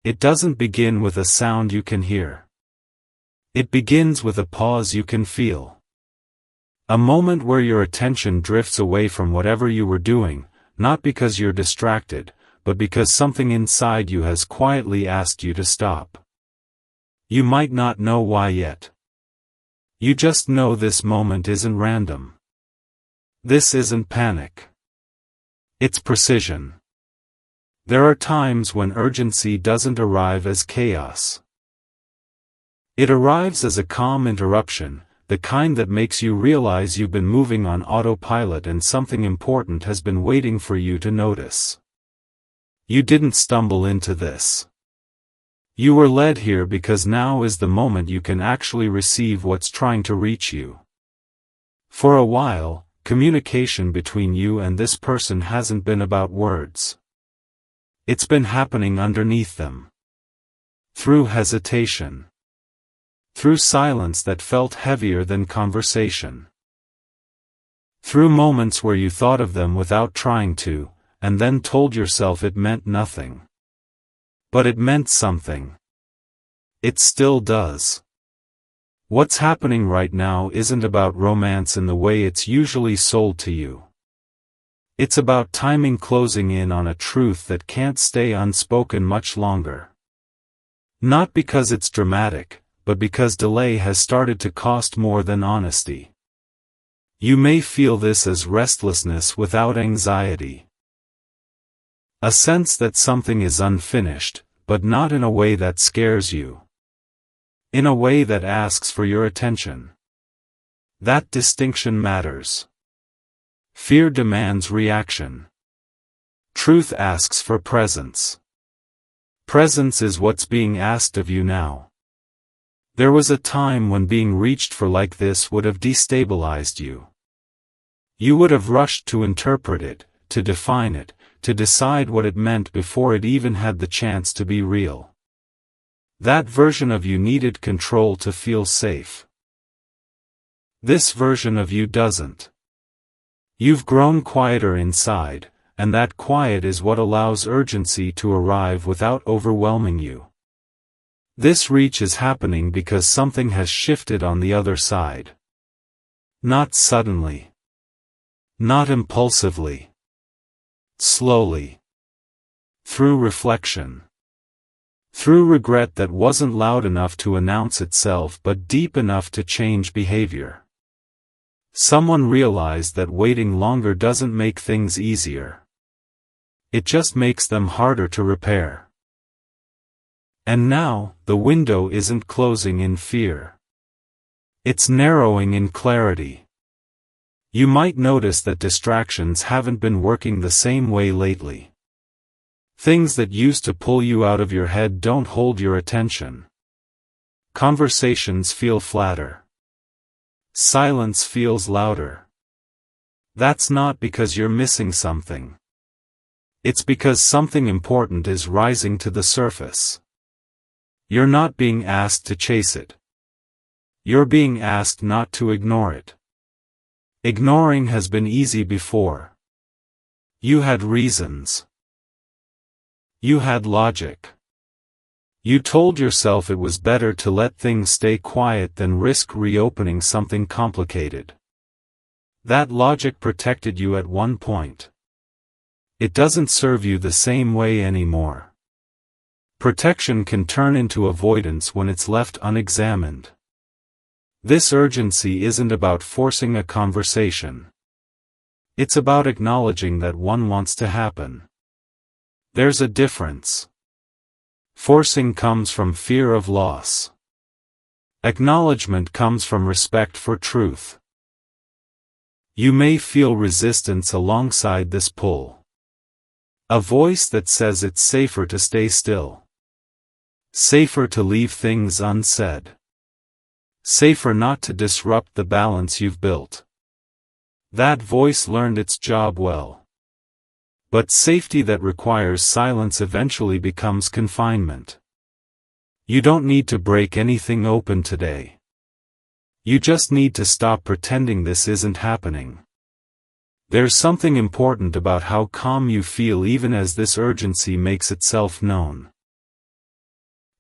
It doesn't begin with a sound you can hear. It begins with a pause you can feel. A moment where your attention drifts away from whatever you were doing, not because you're distracted, but because something inside you has quietly asked you to stop. You might not know why yet. You just know this moment isn't random. This isn't panic. It's precision. There are times when urgency doesn't arrive as chaos. It arrives as a calm interruption, the kind that makes you realize you've been moving on autopilot and something important has been waiting for you to notice. You didn't stumble into this. You were led here because now is the moment you can actually receive what's trying to reach you. For a while, communication between you and this person hasn't been about words. It's been happening underneath them. Through hesitation. Through silence that felt heavier than conversation. Through moments where you thought of them without trying to, and then told yourself it meant nothing. But it meant something. It still does. What's happening right now isn't about romance in the way it's usually sold to you. It's about timing closing in on a truth that can't stay unspoken much longer. Not because it's dramatic, but because delay has started to cost more than honesty. You may feel this as restlessness without anxiety. A sense that something is unfinished, but not in a way that scares you. In a way that asks for your attention. That distinction matters. Fear demands reaction. Truth asks for presence. Presence is what's being asked of you now. There was a time when being reached for like this would have destabilized you. You would have rushed to interpret it, to define it, to decide what it meant before it even had the chance to be real. That version of you needed control to feel safe. This version of you doesn't. You've grown quieter inside, and that quiet is what allows urgency to arrive without overwhelming you. This reach is happening because something has shifted on the other side. Not suddenly. Not impulsively. Slowly. Through reflection. Through regret that wasn't loud enough to announce itself but deep enough to change behavior. Someone realized that waiting longer doesn't make things easier. It just makes them harder to repair. And now, the window isn't closing in fear. It's narrowing in clarity. You might notice that distractions haven't been working the same way lately. Things that used to pull you out of your head don't hold your attention. Conversations feel flatter. Silence feels louder. That's not because you're missing something. It's because something important is rising to the surface. You're not being asked to chase it. You're being asked not to ignore it. Ignoring has been easy before. You had reasons. You had logic. You told yourself it was better to let things stay quiet than risk reopening something complicated. That logic protected you at one point. It doesn't serve you the same way anymore. Protection can turn into avoidance when it's left unexamined. This urgency isn't about forcing a conversation. It's about acknowledging that one wants to happen. There's a difference. Forcing comes from fear of loss. Acknowledgement comes from respect for truth. You may feel resistance alongside this pull. A voice that says it's safer to stay still. Safer to leave things unsaid. Safer not to disrupt the balance you've built. That voice learned its job well. But safety that requires silence eventually becomes confinement. You don't need to break anything open today. You just need to stop pretending this isn't happening. There's something important about how calm you feel even as this urgency makes itself known.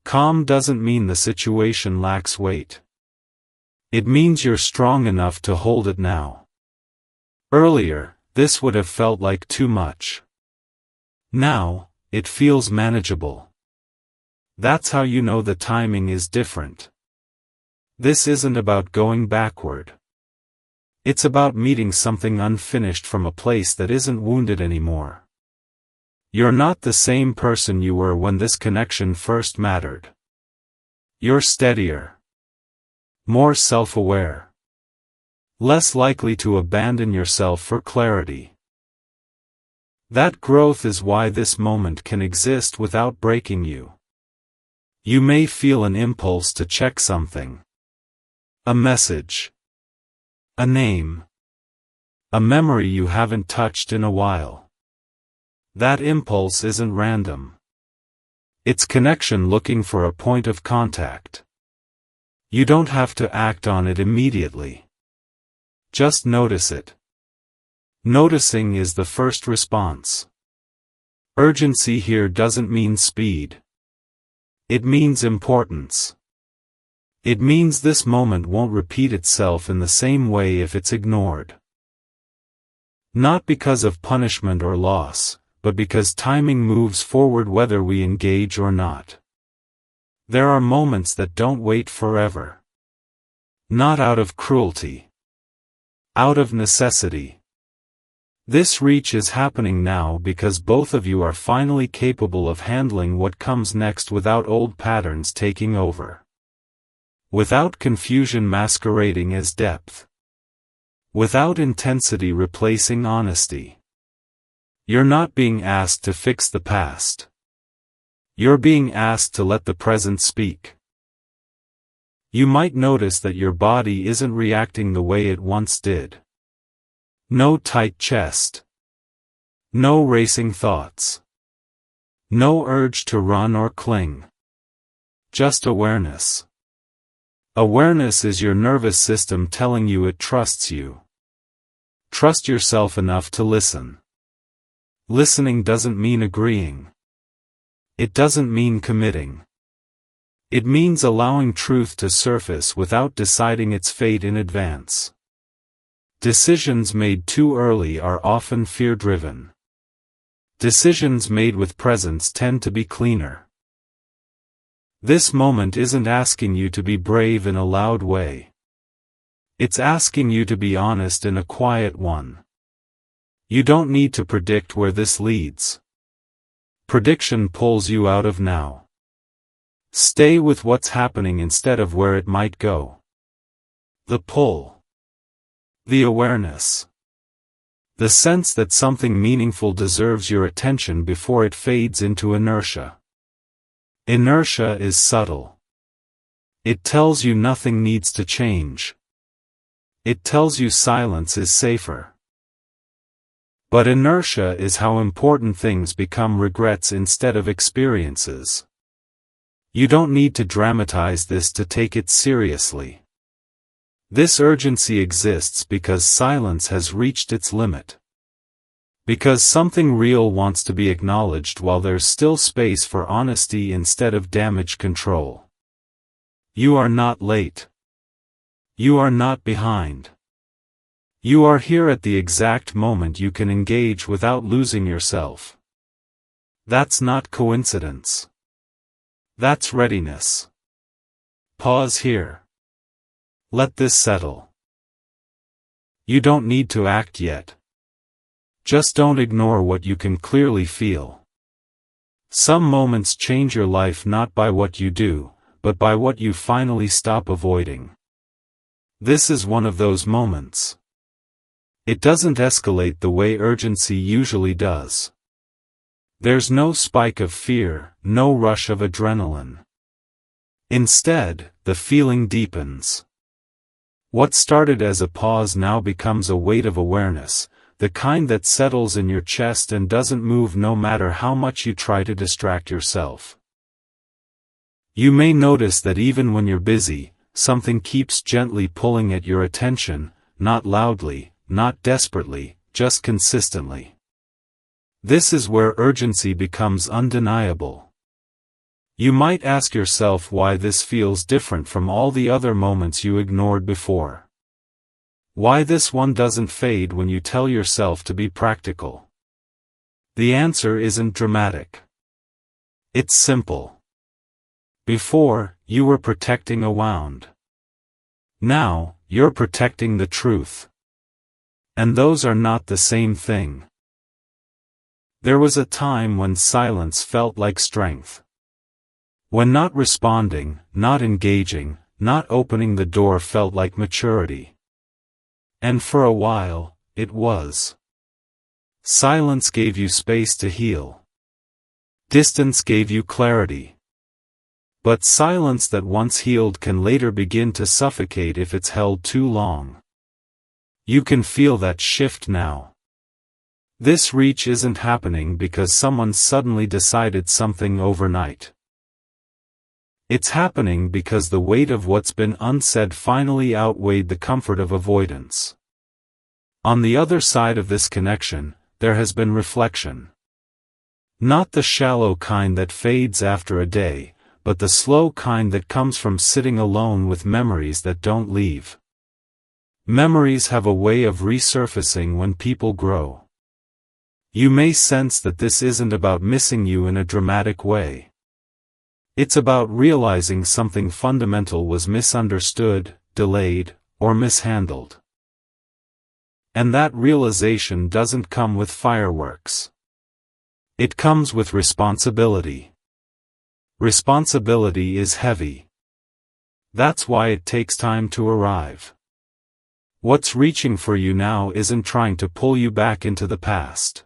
Calm doesn't mean the situation lacks weight. It means you're strong enough to hold it now. Earlier, this would have felt like too much. Now, it feels manageable. That's how you know the timing is different. This isn't about going backward. It's about meeting something unfinished from a place that isn't wounded anymore. You're not the same person you were when this connection first mattered. You're steadier. More self-aware. Less likely to abandon yourself for clarity. That growth is why this moment can exist without breaking you. You may feel an impulse to check something. A message. A name. A memory you haven't touched in a while. That impulse isn't random. It's connection looking for a point of contact. You don't have to act on it immediately. Just notice it. Noticing is the first response. Urgency here doesn't mean speed. It means importance. It means this moment won't repeat itself in the same way if it's ignored. Not because of punishment or loss, but because timing moves forward whether we engage or not. There are moments that don't wait forever. Not out of cruelty. Out of necessity. This reach is happening now because both of you are finally capable of handling what comes next without old patterns taking over. Without confusion masquerading as depth. Without intensity replacing honesty. You're not being asked to fix the past. You're being asked to let the present speak. You might notice that your body isn't reacting the way it once did. No tight chest. No racing thoughts. No urge to run or cling. Just awareness. Awareness is your nervous system telling you it trusts you. Trust yourself enough to listen. Listening doesn't mean agreeing. It doesn't mean committing. It means allowing truth to surface without deciding its fate in advance. Decisions made too early are often fear-driven. Decisions made with presence tend to be cleaner. This moment isn't asking you to be brave in a loud way. It's asking you to be honest in a quiet one. You don't need to predict where this leads. Prediction pulls you out of now. Stay with what's happening instead of where it might go. The pull. The awareness. The sense that something meaningful deserves your attention before it fades into inertia. Inertia is subtle. It tells you nothing needs to change. It tells you silence is safer. But inertia is how important things become regrets instead of experiences. You don't need to dramatize this to take it seriously. This urgency exists because silence has reached its limit. Because something real wants to be acknowledged while there's still space for honesty instead of damage control. You are not late. You are not behind. You are here at the exact moment you can engage without losing yourself. That's not coincidence. That's readiness. Pause here. Let this settle. You don't need to act yet. Just don't ignore what you can clearly feel. Some moments change your life not by what you do, but by what you finally stop avoiding. This is one of those moments. It doesn't escalate the way urgency usually does. There's no spike of fear, no rush of adrenaline. Instead, the feeling deepens. What started as a pause now becomes a weight of awareness, the kind that settles in your chest and doesn't move no matter how much you try to distract yourself. You may notice that even when you're busy, something keeps gently pulling at your attention, not loudly, not desperately, just consistently. This is where urgency becomes undeniable. You might ask yourself why this feels different from all the other moments you ignored before. Why this one doesn't fade when you tell yourself to be practical. The answer isn't dramatic. It's simple. Before, you were protecting a wound. Now, you're protecting the truth. And those are not the same thing. There was a time when silence felt like strength. When not responding, not engaging, not opening the door felt like maturity. And for a while, it was. Silence gave you space to heal. Distance gave you clarity. But silence that once healed can later begin to suffocate if it's held too long. You can feel that shift now. This reach isn't happening because someone suddenly decided something overnight. It's happening because the weight of what's been unsaid finally outweighed the comfort of avoidance. On the other side of this connection, there has been reflection. Not the shallow kind that fades after a day, but the slow kind that comes from sitting alone with memories that don't leave. Memories have a way of resurfacing when people grow. You may sense that this isn't about missing you in a dramatic way. It's about realizing something fundamental was misunderstood, delayed, or mishandled. And that realization doesn't come with fireworks. It comes with responsibility. Responsibility is heavy. That's why it takes time to arrive. What's reaching for you now isn't trying to pull you back into the past.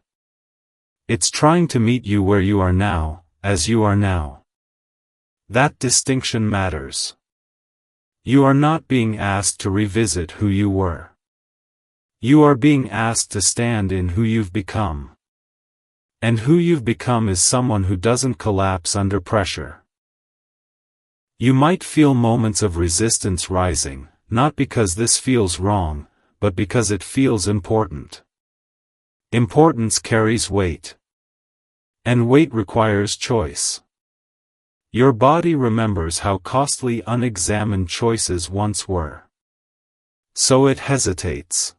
It's trying to meet you where you are now, as you are now. That distinction matters. You are not being asked to revisit who you were. You are being asked to stand in who you've become. And who you've become is someone who doesn't collapse under pressure. You might feel moments of resistance rising, not because this feels wrong, but because it feels important. Importance carries weight. And weight requires choice. Your body remembers how costly unexamined choices once were. So it hesitates.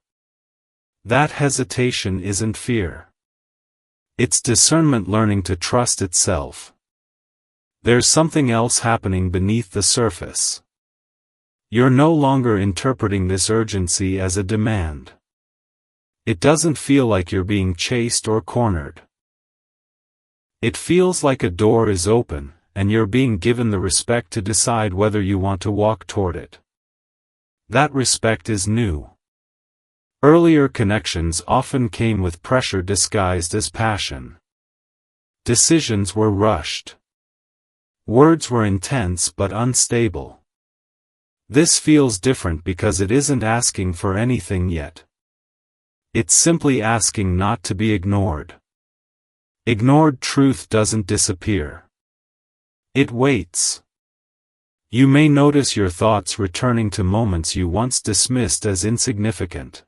That hesitation isn't fear. It's discernment learning to trust itself. There's something else happening beneath the surface. You're no longer interpreting this urgency as a demand. It doesn't feel like you're being chased or cornered. It feels like a door is open, and you're being given the respect to decide whether you want to walk toward it. That respect is new. Earlier connections often came with pressure disguised as passion. Decisions were rushed. Words were intense but unstable. This feels different because it isn't asking for anything yet. It's simply asking not to be ignored. Ignored truth doesn't disappear. It waits. You may notice your thoughts returning to moments you once dismissed as insignificant.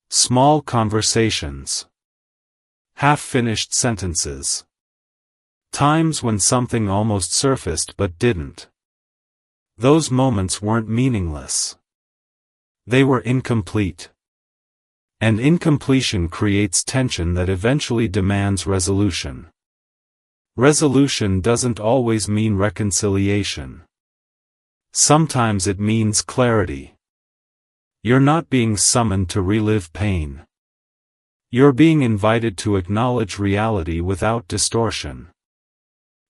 Small conversations. Half-finished sentences. Times when something almost surfaced but didn't. Those moments weren't meaningless. They were incomplete. And incompletion creates tension that eventually demands resolution. Resolution doesn't always mean reconciliation. Sometimes it means clarity. You're not being summoned to relive pain. You're being invited to acknowledge reality without distortion.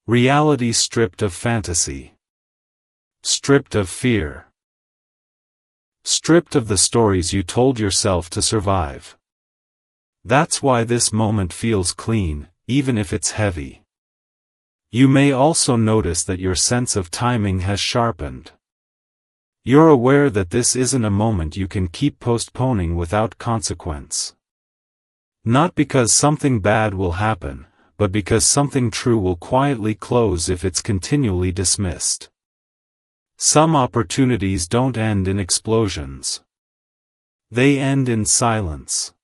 Reality stripped of fantasy. Stripped of fear. Stripped of the stories you told yourself to survive. That's why this moment feels clean, even if it's heavy. You may also notice that your sense of timing has sharpened. You're aware that this isn't a moment you can keep postponing without consequence. Not because something bad will happen, but because something true will quietly close if it's continually dismissed. Some opportunities don't end in explosions. They end in silence.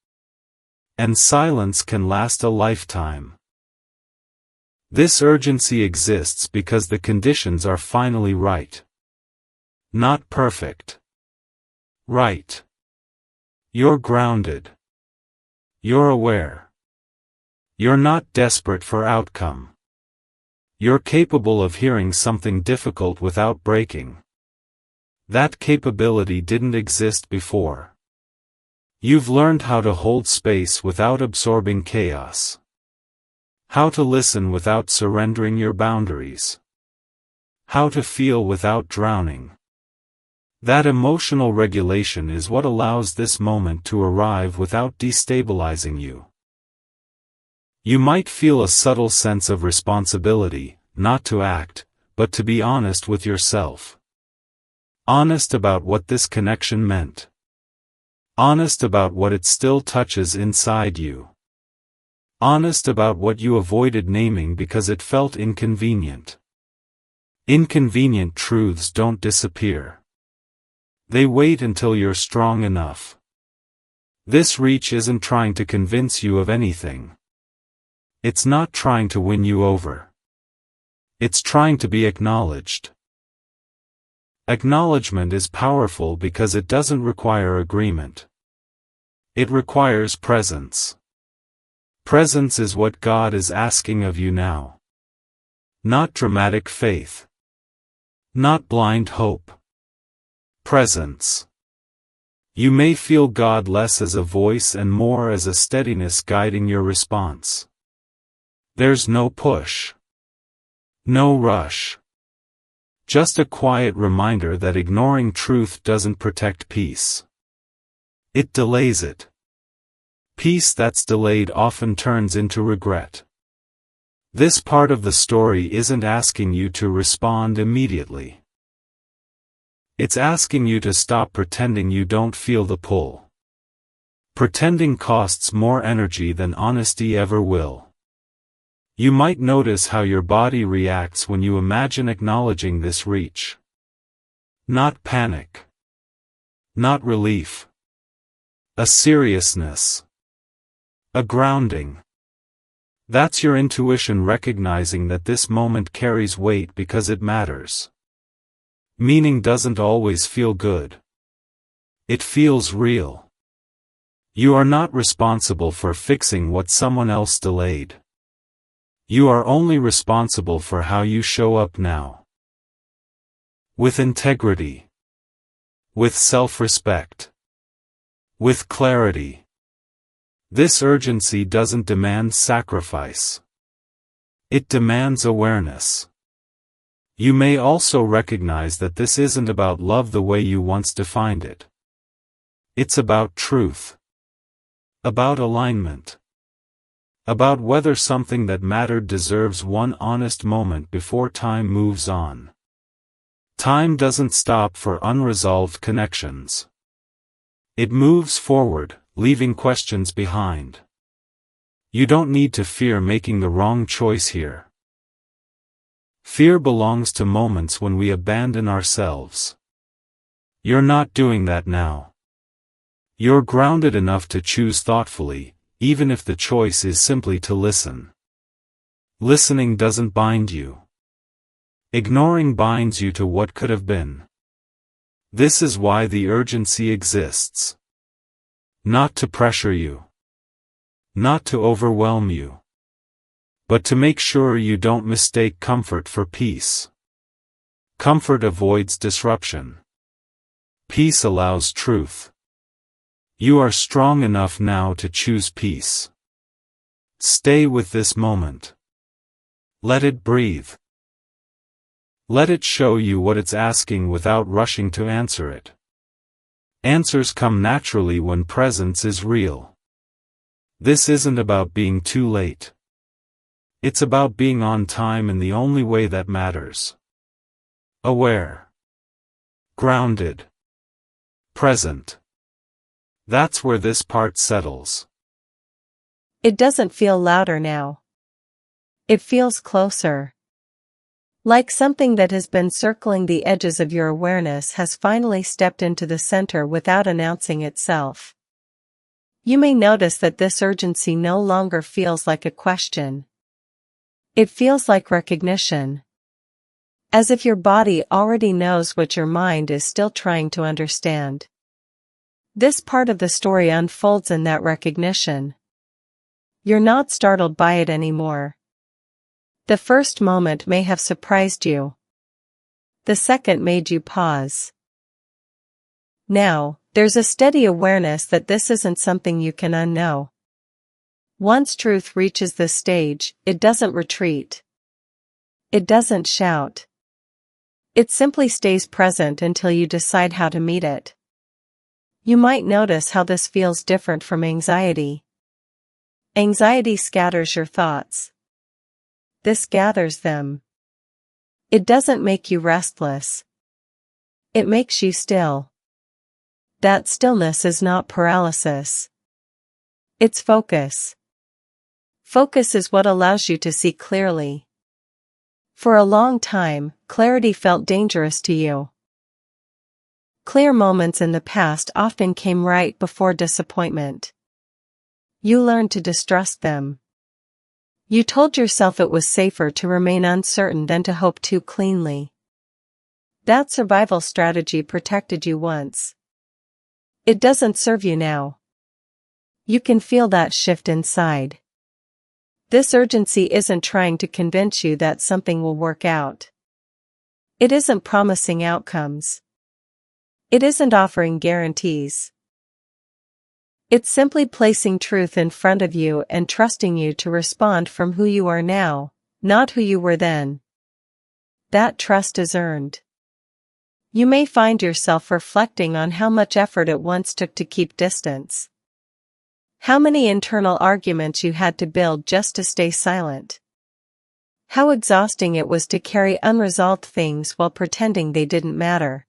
And silence can last a lifetime. This urgency exists because the conditions are finally right. Not perfect. Right. You're grounded. You're aware. You're not desperate for outcome. You're capable of hearing something difficult without breaking. That capability didn't exist before. You've learned how to hold space without absorbing chaos. How to listen without surrendering your boundaries. How to feel without drowning. That emotional regulation is what allows this moment to arrive without destabilizing you. You might feel a subtle sense of responsibility, not to act, but to be honest with yourself. Honest about what this connection meant. Honest about what it still touches inside you. Honest about what you avoided naming because it felt inconvenient. Inconvenient truths don't disappear. They wait until you're strong enough. This reach isn't trying to convince you of anything. It's not trying to win you over. It's trying to be acknowledged. Acknowledgement is powerful because it doesn't require agreement. It requires presence. Presence is what God is asking of you now. Not dramatic faith. Not blind hope. Presence. You may feel God less as a voice and more as a steadiness guiding your response. There's no push. No rush. Just a quiet reminder that ignoring truth doesn't protect peace. It delays it. Peace that's delayed often turns into regret. This part of the story isn't asking you to respond immediately. It's asking you to stop pretending you don't feel the pull. Pretending costs more energy than honesty ever will. You might notice how your body reacts when you imagine acknowledging this reach. Not panic. Not relief. A seriousness. A grounding. That's your intuition recognizing that this moment carries weight because it matters. Meaning doesn't always feel good. It feels real. You are not responsible for fixing what someone else delayed. You are only responsible for how you show up now. With integrity. With self-respect. With clarity. This urgency doesn't demand sacrifice. It demands awareness. You may also recognize that this isn't about love the way you once defined it. It's about truth. About alignment. About whether something that mattered deserves one honest moment before time moves on. Time doesn't stop for unresolved connections. It moves forward, leaving questions behind. You don't need to fear making the wrong choice here. Fear belongs to moments when we abandon ourselves. You're not doing that now. You're grounded enough to choose thoughtfully, even if the choice is simply to listen. Listening doesn't bind you. Ignoring binds you to what could have been. This is why the urgency exists. Not to pressure you. Not to overwhelm you. But to make sure you don't mistake comfort for peace. Comfort avoids disruption. Peace allows truth. You are strong enough now to choose peace. Stay with this moment. Let it breathe. Let it show you what it's asking without rushing to answer it. Answers come naturally when presence is real. This isn't about being too late. It's about being on time in the only way that matters. Aware. Grounded. Present. That's where this part settles. It doesn't feel louder now. It feels closer. Like something that has been circling the edges of your awareness has finally stepped into the center without announcing itself. You may notice that this urgency no longer feels like a question. It feels like recognition. As if your body already knows what your mind is still trying to understand. This part of the story unfolds in that recognition. You're not startled by it anymore. The first moment may have surprised you. The second made you pause. Now, there's a steady awareness that this isn't something you can unknow. Once truth reaches this stage, it doesn't retreat. It doesn't shout. It simply stays present until you decide how to meet it. You might notice how this feels different from anxiety. Anxiety scatters your thoughts. This gathers them. It doesn't make you restless. It makes you still. That stillness is not paralysis. It's focus. Focus is what allows you to see clearly. For a long time, clarity felt dangerous to you. Clear moments in the past often came right before disappointment. You learned to distrust them. You told yourself it was safer to remain uncertain than to hope too cleanly. That survival strategy protected you once. It doesn't serve you now. You can feel that shift inside. This urgency isn't trying to convince you that something will work out. It isn't promising outcomes. It isn't offering guarantees. It's simply placing truth in front of you and trusting you to respond from who you are now, not who you were then. That trust is earned. You may find yourself reflecting on how much effort it once took to keep distance. How many internal arguments you had to build just to stay silent. How exhausting it was to carry unresolved things while pretending they didn't matter.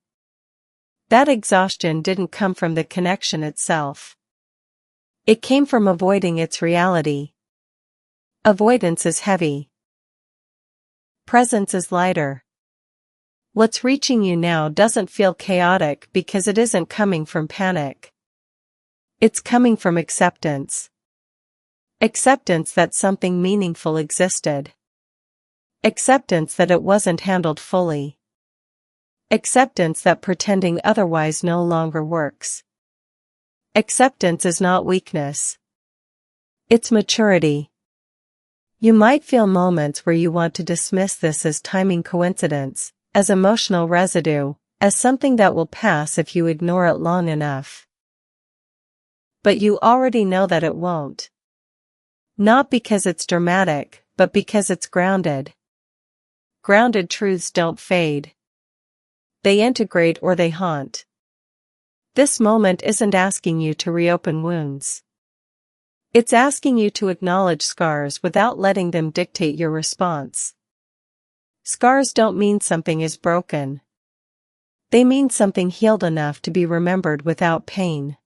That exhaustion didn't come from the connection itself. It came from avoiding its reality. Avoidance is heavy. Presence is lighter. What's reaching you now doesn't feel chaotic because it isn't coming from panic. It's coming from acceptance. Acceptance that something meaningful existed. Acceptance that it wasn't handled fully. Acceptance that pretending otherwise no longer works. Acceptance is not weakness. It's maturity. You might feel moments where you want to dismiss this as timing coincidence, as emotional residue, as something that will pass if you ignore it long enough. But you already know that it won't. Not because it's dramatic, but because it's grounded. Grounded truths don't fade. They integrate or they haunt. This moment isn't asking you to reopen wounds. It's asking you to acknowledge scars without letting them dictate your response. Scars don't mean something is broken. They mean something healed enough to be remembered without pain.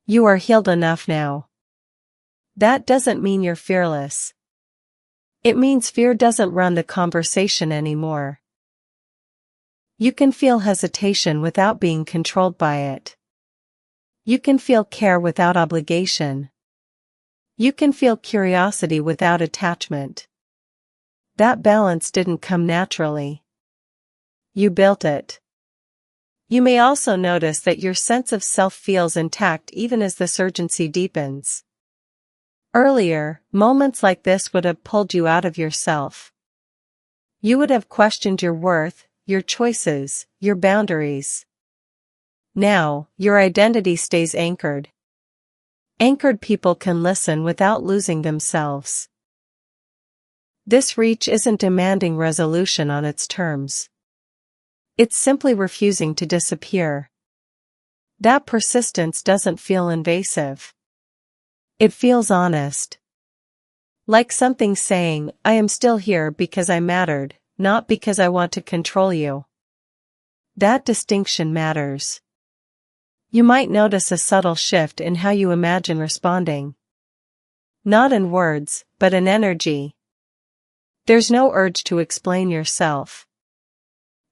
You are healed enough now. That doesn't mean you're fearless. It means fear doesn't run the conversation anymore. You can feel hesitation without being controlled by it. You can feel care without obligation. You can feel curiosity without attachment. That balance didn't come naturally. You built it. You may also notice that your sense of self feels intact even as this urgency deepens. Earlier, moments like this would have pulled you out of yourself. You would have questioned your worth, your choices, your boundaries. Now, your identity stays anchored. Anchored people can listen without losing themselves. This reach isn't demanding resolution on its terms. It's simply refusing to disappear. That persistence doesn't feel invasive. It feels honest. Like something saying, I am still here because I mattered, not because I want to control you. That distinction matters. You might notice a subtle shift in how you imagine responding. Not in words, but in energy. There's no urge to explain yourself.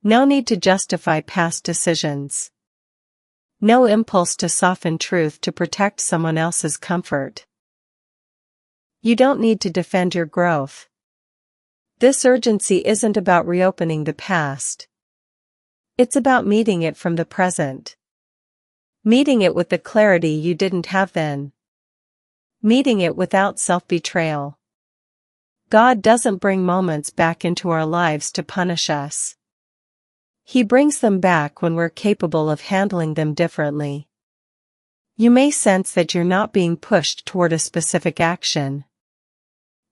No need to justify past decisions. No impulse to soften truth to protect someone else's comfort. You don't need to defend your growth. This urgency isn't about reopening the past. It's about meeting it from the present. Meeting it with the clarity you didn't have then. Meeting it without self-betrayal. God doesn't bring moments back into our lives to punish us. He brings them back when we're capable of handling them differently. You may sense that you're not being pushed toward a specific action.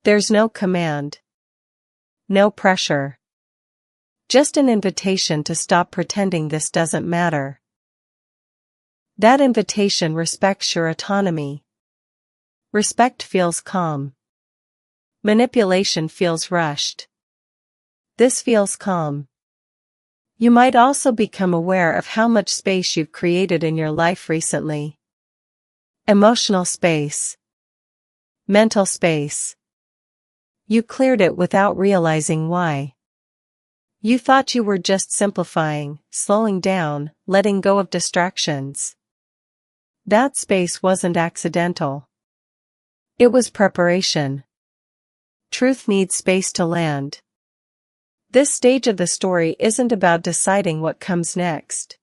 There's no command. No pressure. Just an invitation to stop pretending this doesn't matter. That invitation respects your autonomy. Respect feels calm. Manipulation feels rushed. This feels calm. You might also become aware of how much space you've created in your life recently. Emotional space. Mental space. You cleared it without realizing why. You thought you were just simplifying, slowing down, letting go of distractions. That space wasn't accidental. It was preparation. Truth needs space to land. This stage of the story isn't about deciding what comes next.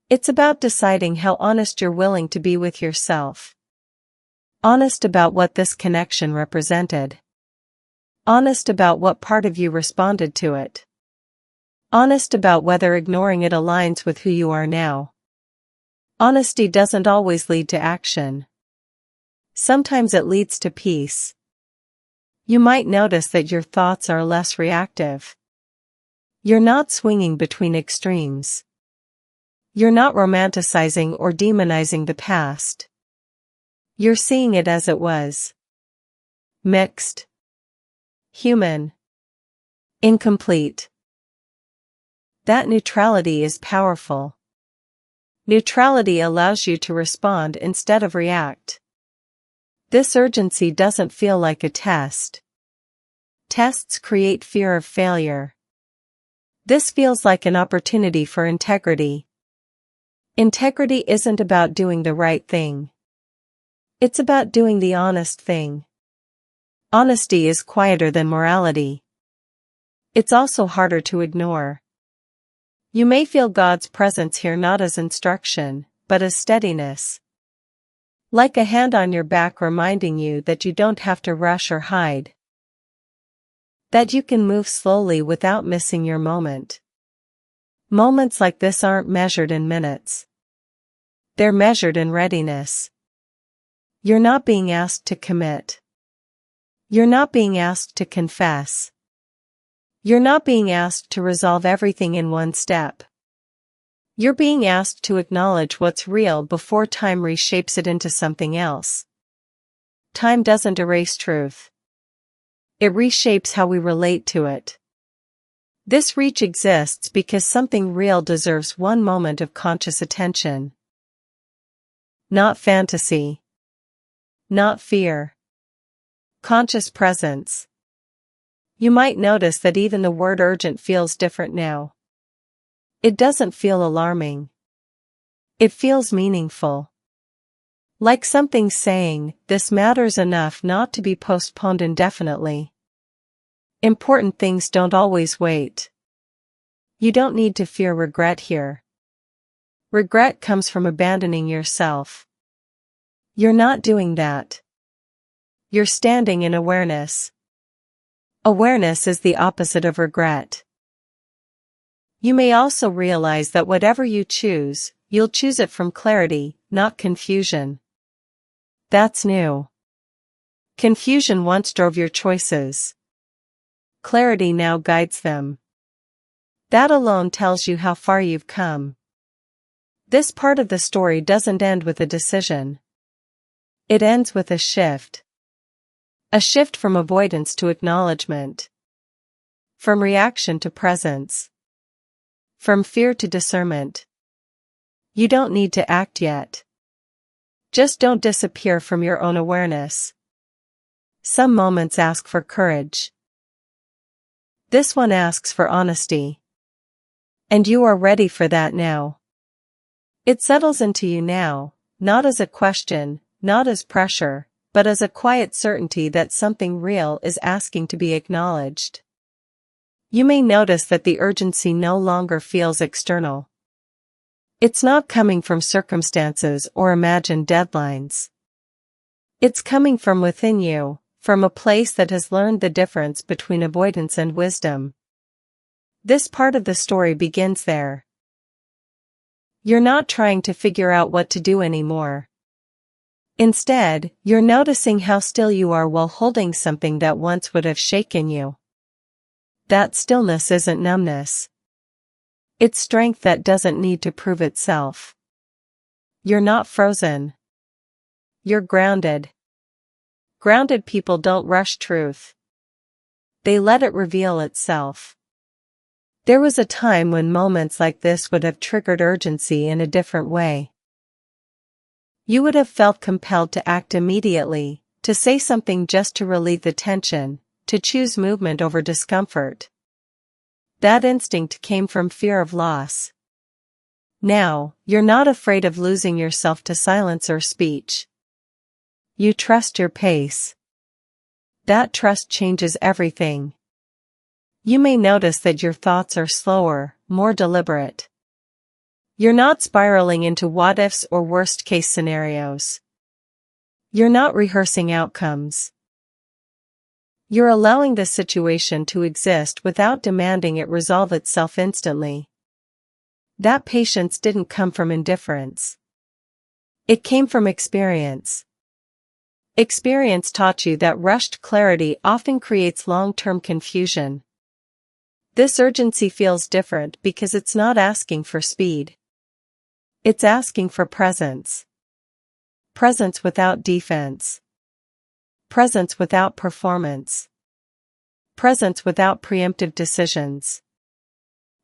It's about deciding how honest you're willing to be with yourself. Honest about what this connection represented. Honest about what part of you responded to it. Honest about whether ignoring it aligns with who you are now. Honesty doesn't always lead to action. Sometimes it leads to peace. You might notice that your thoughts are less reactive. You're not swinging between extremes. You're not romanticizing or demonizing the past. You're seeing it as it was. Mixed. Human. Incomplete. That neutrality is powerful. Neutrality allows you to respond instead of react. This urgency doesn't feel like a test. Tests create fear of failure. This feels like an opportunity for integrity. Integrity isn't about doing the right thing. It's about doing the honest thing. Honesty is quieter than morality. It's also harder to ignore. You may feel God's presence here not as instruction, but as steadiness. Like a hand on your back reminding you that you don't have to rush or hide. That you can move slowly without missing your moment. Moments like this aren't measured in minutes. They're measured in readiness. You're not being asked to commit. You're not being asked to confess. You're not being asked to resolve everything in one step. You're being asked to acknowledge what's real before time reshapes it into something else. Time doesn't erase truth. It reshapes how we relate to it. This reach exists because something real deserves one moment of conscious attention. Not fantasy. Not fear. Conscious presence. You might notice that even the word urgent feels different now. It doesn't feel alarming. It feels meaningful. Like something saying, this matters enough not to be postponed indefinitely. Important things don't always wait. You don't need to fear regret here. Regret comes from abandoning yourself. You're not doing that. You're standing in awareness. Awareness is the opposite of regret. You may also realize that whatever you choose, you'll choose it from clarity, not confusion. That's new. Confusion once drove your choices. Clarity now guides them. That alone tells you how far you've come. This part of the story doesn't end with a decision. It ends with a shift. A shift from avoidance to acknowledgement. From reaction to presence. From fear to discernment. You don't need to act yet. Just don't disappear from your own awareness. Some moments ask for courage. This one asks for honesty. And you are ready for that now. It settles into you now, not as a question, not as pressure, but as a quiet certainty that something real is asking to be acknowledged. You may notice that the urgency no longer feels external. It's not coming from circumstances or imagined deadlines. It's coming from within you, from a place that has learned the difference between avoidance and wisdom. This part of the story begins there. You're not trying to figure out what to do anymore. Instead, you're noticing how still you are while holding something that once would have shaken you. That stillness isn't numbness. It's strength that doesn't need to prove itself. You're not frozen. You're grounded. Grounded people don't rush truth. They let it reveal itself. There was a time when moments like this would have triggered urgency in a different way. You would have felt compelled to act immediately, to say something just to relieve the tension, to choose movement over discomfort. That instinct came from fear of loss. Now, you're not afraid of losing yourself to silence or speech. You trust your pace. That trust changes everything. You may notice that your thoughts are slower, more deliberate. You're not spiraling into what-ifs or worst-case scenarios. You're not rehearsing outcomes. You're allowing the situation to exist without demanding it resolve itself instantly. That patience didn't come from indifference. It came from experience. Experience taught you that rushed clarity often creates long-term confusion. This urgency feels different because it's not asking for speed. It's asking for presence. Presence without defense. Presence without performance. Presence without preemptive decisions.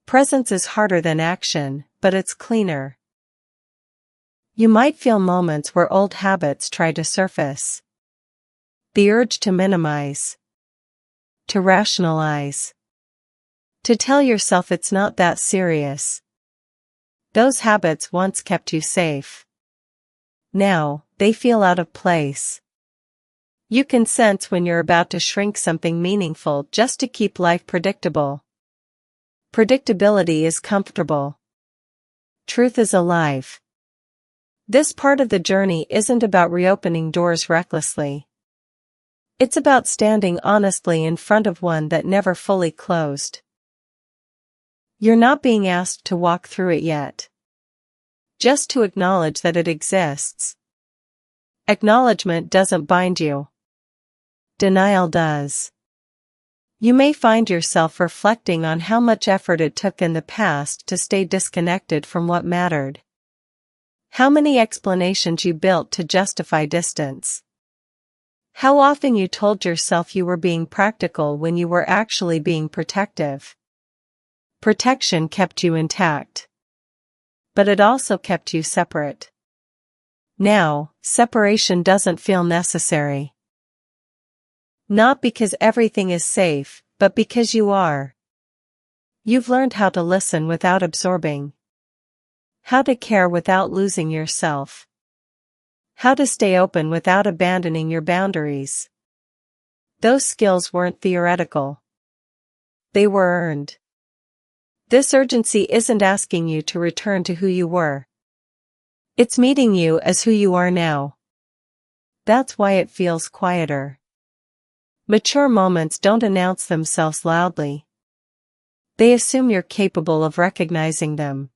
Presence is harder than action, but it's cleaner. You might feel moments where old habits try to surface. The urge to minimize. To rationalize. To tell yourself it's not that serious. Those habits once kept you safe. Now, they feel out of place. You can sense when you're about to shrink something meaningful just to keep life predictable. Predictability is comfortable. Truth is alive. This part of the journey isn't about reopening doors recklessly. It's about standing honestly in front of one that never fully closed. You're not being asked to walk through it yet. Just to acknowledge that it exists. Acknowledgement doesn't bind you. Denial does. You may find yourself reflecting on how much effort it took in the past to stay disconnected from what mattered. How many explanations you built to justify distance. How often you told yourself you were being practical when you were actually being protective. Protection kept you intact. But it also kept you separate. Now, separation doesn't feel necessary. Not because everything is safe, but because you are. You've learned how to listen without absorbing. How to care without losing yourself. How to stay open without abandoning your boundaries. Those skills weren't theoretical. They were earned. This urgency isn't asking you to return to who you were. It's meeting you as who you are now. That's why it feels quieter. Mature moments don't announce themselves loudly. They assume you're capable of recognizing them.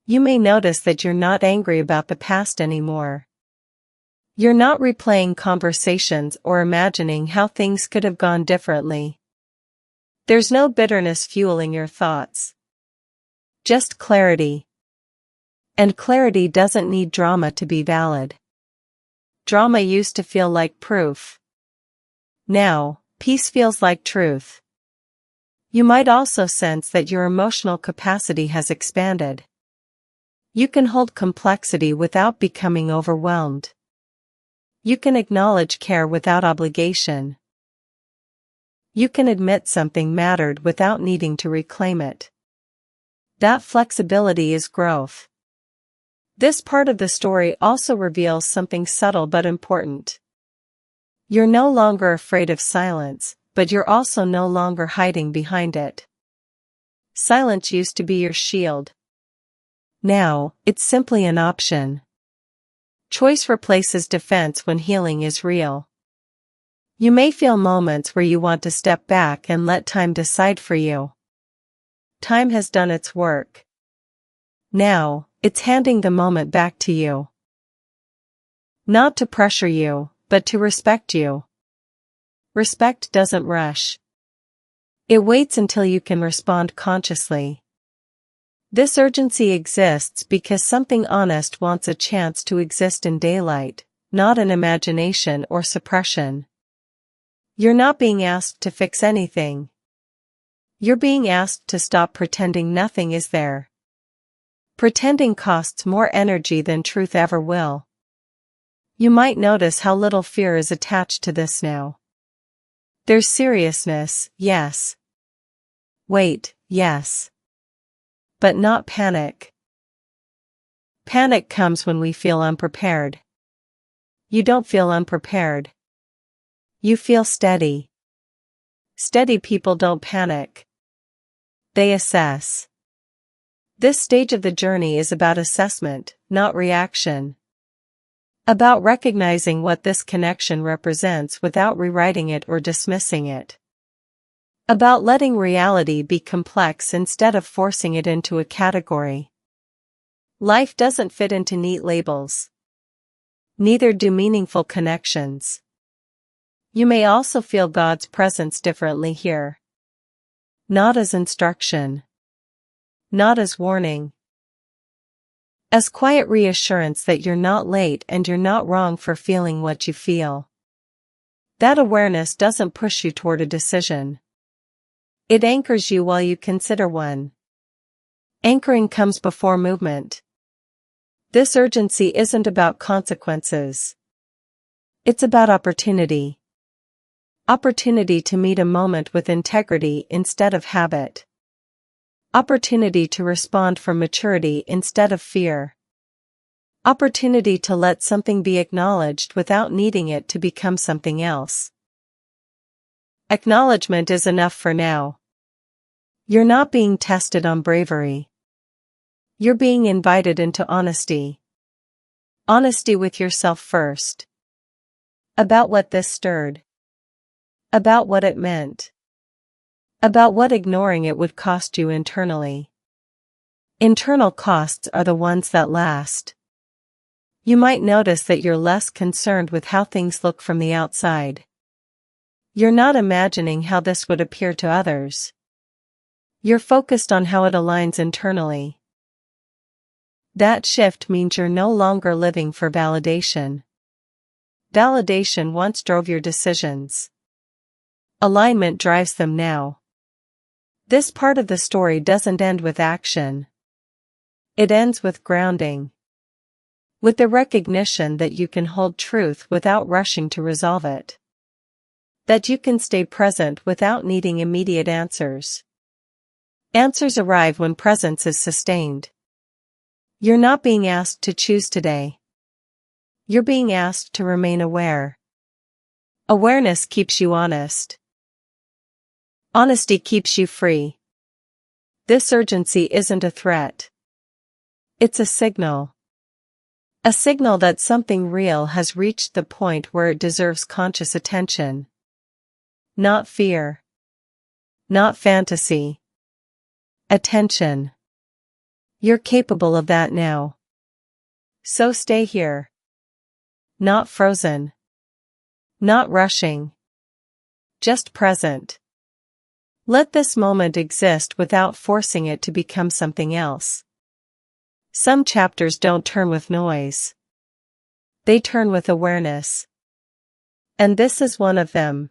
You may notice that you're not angry about the past anymore. You're not replaying conversations or imagining how things could have gone differently. There's no bitterness fueling your thoughts. Just clarity. And clarity doesn't need drama to be valid. Drama used to feel like proof. Now, peace feels like truth. You might also sense that your emotional capacity has expanded. You can hold complexity without becoming overwhelmed. You can acknowledge care without obligation. You can admit something mattered without needing to reclaim it. That flexibility is growth. This part of the story also reveals something subtle but important. You're no longer afraid of silence, but you're also no longer hiding behind it. Silence used to be your shield. Now, it's simply an option. Choice replaces defense when healing is real. You may feel moments where you want to step back and let time decide for you. Time has done its work. Now, it's handing the moment back to you. Not to pressure you, but to respect you. Respect doesn't rush. It waits until you can respond consciously. This urgency exists because something honest wants a chance to exist in daylight, not in imagination or suppression. You're not being asked to fix anything. You're being asked to stop pretending nothing is there. Pretending costs more energy than truth ever will. You might notice how little fear is attached to this now. There's seriousness, yes. Wait, yes. But not panic. Panic comes when we feel unprepared. You don't feel unprepared. You feel steady. Steady people don't panic. They assess. This stage of the journey is about assessment, not reaction. About recognizing what this connection represents without rewriting it or dismissing it. About letting reality be complex instead of forcing it into a category. Life doesn't fit into neat labels. Neither do meaningful connections. You may also feel God's presence differently here. Not as instruction. Not as warning. As quiet reassurance that you're not late and you're not wrong for feeling what you feel. That awareness doesn't push you toward a decision. It anchors you while you consider one. Anchoring comes before movement. This urgency isn't about consequences. It's about opportunity. Opportunity to meet a moment with integrity instead of habit. Opportunity to respond from maturity instead of fear. Opportunity to let something be acknowledged without needing it to become something else. Acknowledgement is enough for now. You're not being tested on bravery. You're being invited into honesty. Honesty with yourself first. About what this stirred. About what it meant. About what ignoring it would cost you internally. Internal costs are the ones that last. You might notice that you're less concerned with how things look from the outside. You're not imagining how this would appear to others. You're focused on how it aligns internally. That shift means you're no longer living for validation. Validation once drove your decisions. Alignment drives them now. This part of the story doesn't end with action. It ends with grounding. With the recognition that you can hold truth without rushing to resolve it. That you can stay present without needing immediate answers. Answers arrive when presence is sustained. You're not being asked to choose today. You're being asked to remain aware. Awareness keeps you honest. Honesty keeps you free. This urgency isn't a threat. It's a signal. A signal that something real has reached the point where it deserves conscious attention. Not fear. Not fantasy. Attention. You're capable of that now. So stay here. Not frozen. Not rushing. Just present. Let this moment exist without forcing it to become something else. Some chapters don't turn with noise. They turn with awareness. And this is one of them.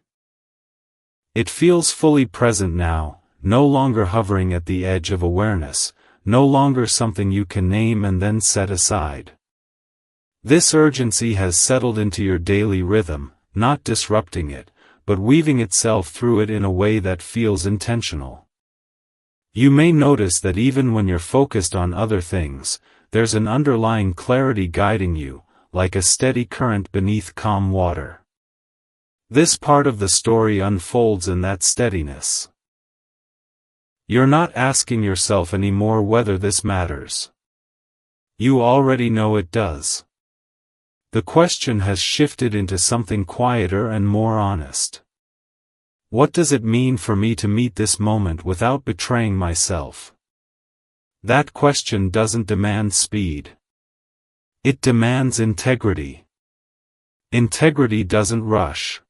It feels fully present now, no longer hovering at the edge of awareness, no longer something you can name and then set aside. This urgency has settled into your daily rhythm, not disrupting it, but weaving itself through it in a way that feels intentional. You may notice that even when you're focused on other things, there's an underlying clarity guiding you, like a steady current beneath calm water. This part of the story unfolds in that steadiness. You're not asking yourself anymore whether this matters. You already know it does. The question has shifted into something quieter and more honest. What does it mean for me to meet this moment without betraying myself? That question doesn't demand speed. It demands integrity. Integrity doesn't rush.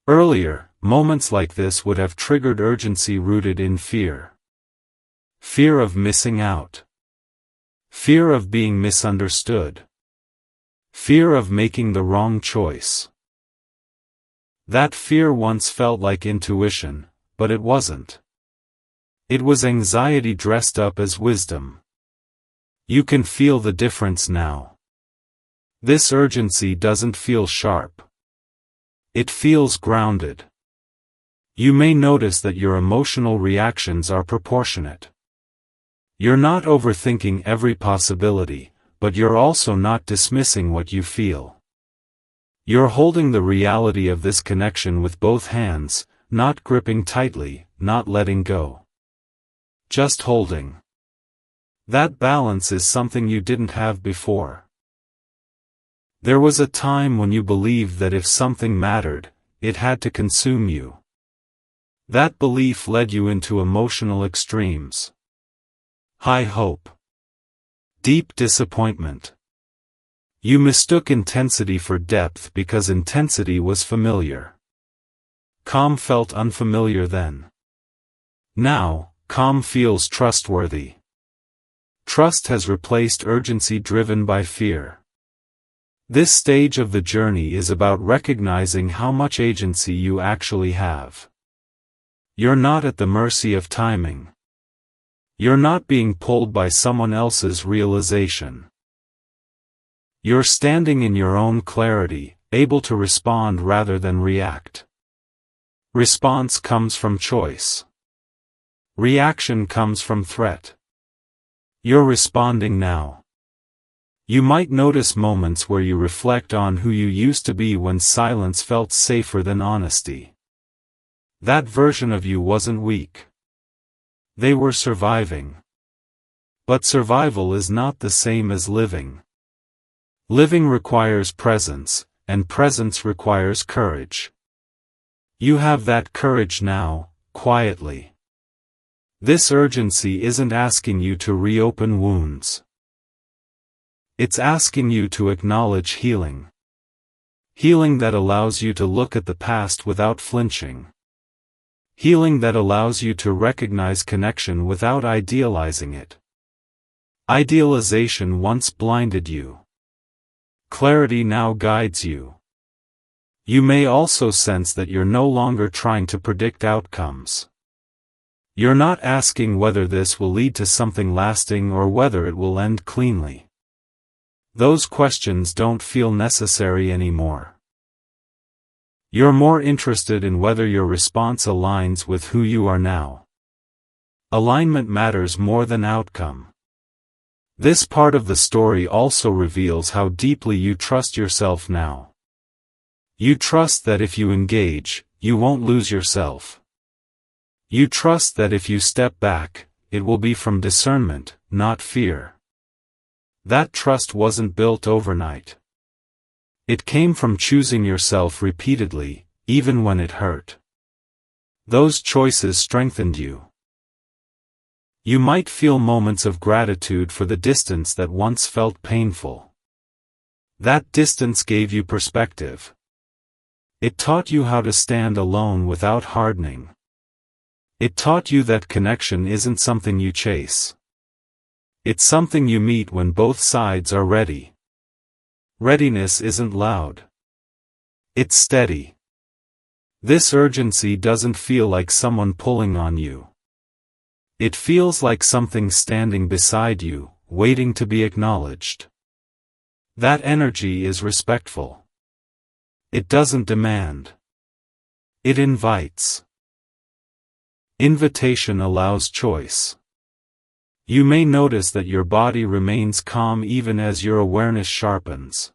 Earlier, moments like this would have triggered urgency rooted in fear. Fear of missing out. Fear of being misunderstood. Fear of making the wrong choice. That fear once felt like intuition, but it wasn't. It was anxiety dressed up as wisdom. You can feel the difference now. This urgency doesn't feel sharp. It feels grounded. You may notice that your emotional reactions are proportionate. You're not overthinking every possibility, but you're also not dismissing what you feel. You're holding the reality of this connection with both hands, not gripping tightly, not letting go. Just holding. That balance is something you didn't have before. There was a time when you believed that if something mattered, it had to consume you. That belief led you into emotional extremes. High hope. Deep disappointment. You mistook intensity for depth because intensity was familiar. Calm felt unfamiliar then. Now, calm feels trustworthy. Trust has replaced urgency driven by fear. This stage of the journey is about recognizing how much agency you actually have. You're not at the mercy of timing. You're not being pulled by someone else's realization. You're standing in your own clarity, able to respond rather than react. Response comes from choice. Reaction comes from threat. You're responding now. You might notice moments where you reflect on who you used to be when silence felt safer than honesty. That version of you wasn't weak. They were surviving. But survival is not the same as living. Living requires presence, and presence requires courage. You have that courage now, quietly. This urgency isn't asking you to reopen wounds. It's asking you to acknowledge healing. Healing that allows you to look at the past without flinching. Healing that allows you to recognize connection without idealizing it. Idealization once blinded you. Clarity now guides you. You may also sense that you're no longer trying to predict outcomes. You're not asking whether this will lead to something lasting or whether it will end cleanly. Those questions don't feel necessary anymore. You're more interested in whether your response aligns with who you are now. Alignment matters more than outcome. This part of the story also reveals how deeply you trust yourself now. You trust that if you engage, you won't lose yourself. You trust that if you step back, it will be from discernment, not fear. That trust wasn't built overnight. It came from choosing yourself repeatedly, even when it hurt. Those choices strengthened you. You might feel moments of gratitude for the distance that once felt painful. That distance gave you perspective. It taught you how to stand alone without hardening. It taught you that connection isn't something you chase. It's something you meet when both sides are ready. Readiness isn't loud. It's steady. This urgency doesn't feel like someone pulling on you. It feels like something standing beside you, waiting to be acknowledged. That energy is respectful. It doesn't demand. It invites. Invitation allows choice. You may notice that your body remains calm even as your awareness sharpens.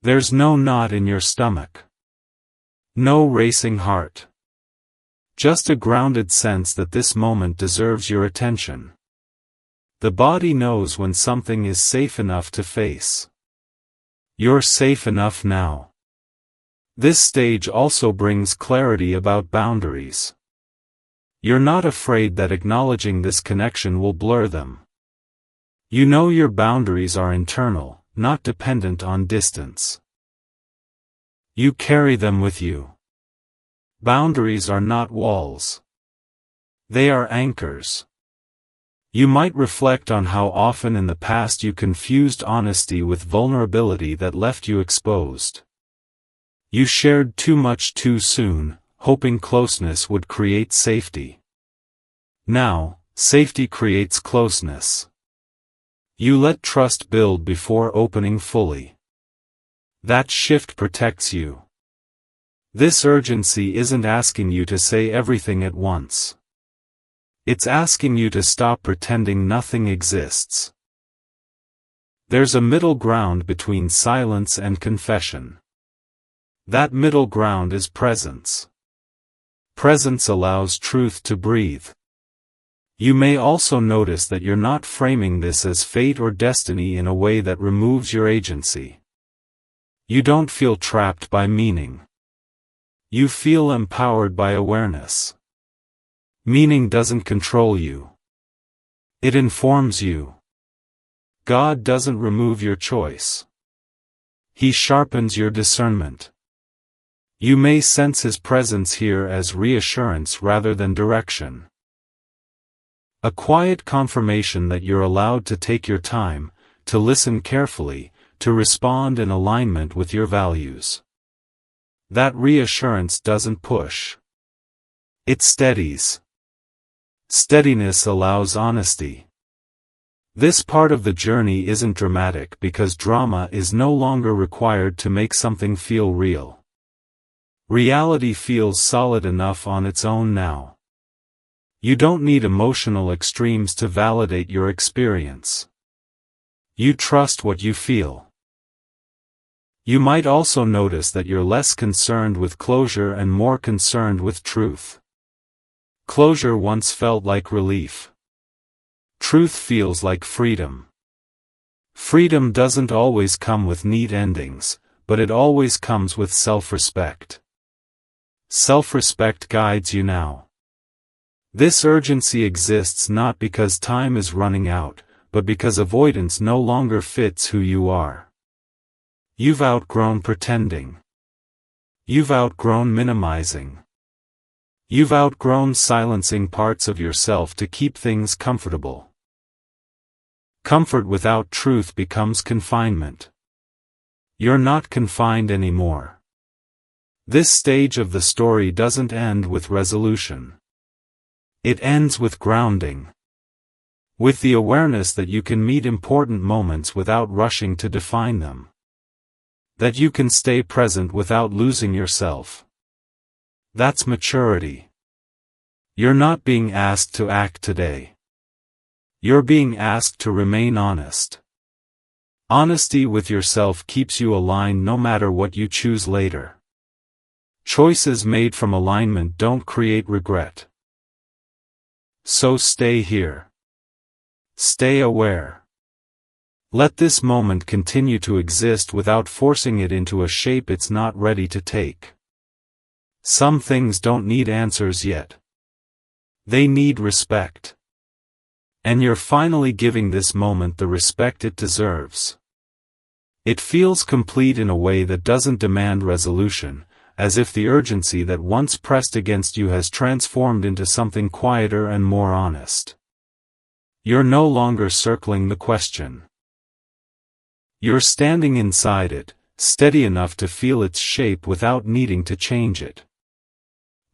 There's no knot in your stomach. No racing heart. Just a grounded sense that this moment deserves your attention. The body knows when something is safe enough to face. You're safe enough now. This stage also brings clarity about boundaries. You're not afraid that acknowledging this connection will blur them. You know your boundaries are internal, not dependent on distance. You carry them with you. Boundaries are not walls. They are anchors. You might reflect on how often in the past you confused honesty with vulnerability that left you exposed. You shared too much too soon, hoping closeness would create safety. Now, safety creates closeness. You let trust build before opening fully. That shift protects you. This urgency isn't asking you to say everything at once. It's asking you to stop pretending nothing exists. There's a middle ground between silence and confession. That middle ground is presence. Presence allows truth to breathe. You may also notice that you're not framing this as fate or destiny in a way that removes your agency. You don't feel trapped by meaning. You feel empowered by awareness. Meaning doesn't control you. It informs you. God doesn't remove your choice. He sharpens your discernment. You may sense His presence here as reassurance rather than direction. A quiet confirmation that you're allowed to take your time, to listen carefully, to respond in alignment with your values. That reassurance doesn't push. It steadies. Steadiness allows honesty. This part of the journey isn't dramatic because drama is no longer required to make something feel real. Reality feels solid enough on its own now. You don't need emotional extremes to validate your experience. You trust what you feel. You might also notice that you're less concerned with closure and more concerned with truth. Closure once felt like relief. Truth feels like freedom. Freedom doesn't always come with neat endings, but it always comes with self-respect. Self-respect guides you now. This urgency exists not because time is running out, but because avoidance no longer fits who you are. You've outgrown pretending. You've outgrown minimizing. You've outgrown silencing parts of yourself to keep things comfortable. Comfort without truth becomes confinement. You're not confined anymore. This stage of the story doesn't end with resolution. It ends with grounding. With the awareness that you can meet important moments without rushing to define them. That you can stay present without losing yourself. That's maturity. You're not being asked to act today. You're being asked to remain honest. Honesty with yourself keeps you aligned no matter what you choose later. Choices made from alignment don't create regret. So stay here. Stay aware. Let this moment continue to exist without forcing it into a shape it's not ready to take. Some things don't need answers yet. They need respect. And you're finally giving this moment the respect it deserves. It feels complete in a way that doesn't demand resolution, as if the urgency that once pressed against you has transformed into something quieter and more honest. You're no longer circling the question. You're standing inside it, steady enough to feel its shape without needing to change it.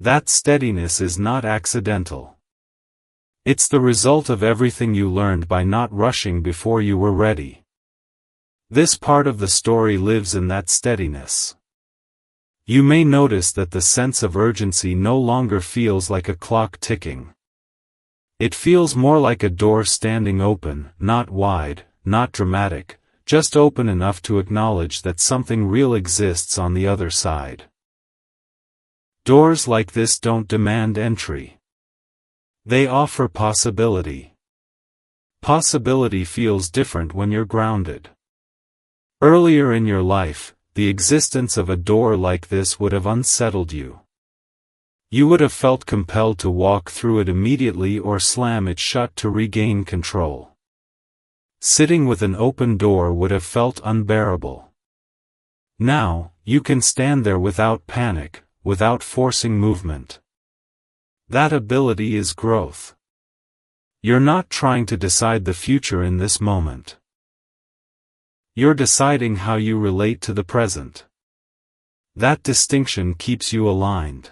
That steadiness is not accidental. It's the result of everything you learned by not rushing before you were ready. This part of the story lives in that steadiness. You may notice that the sense of urgency no longer feels like a clock ticking. It feels more like a door standing open, not wide, not dramatic, just open enough to acknowledge that something real exists on the other side. Doors like this don't demand entry. They offer possibility. Possibility feels different when you're grounded. Earlier in your life, the existence of a door like this would have unsettled you. You would have felt compelled to walk through it immediately or slam it shut to regain control. Sitting with an open door would have felt unbearable. Now, you can stand there without panic, without forcing movement. That ability is growth. You're not trying to decide the future in this moment. You're deciding how you relate to the present. That distinction keeps you aligned.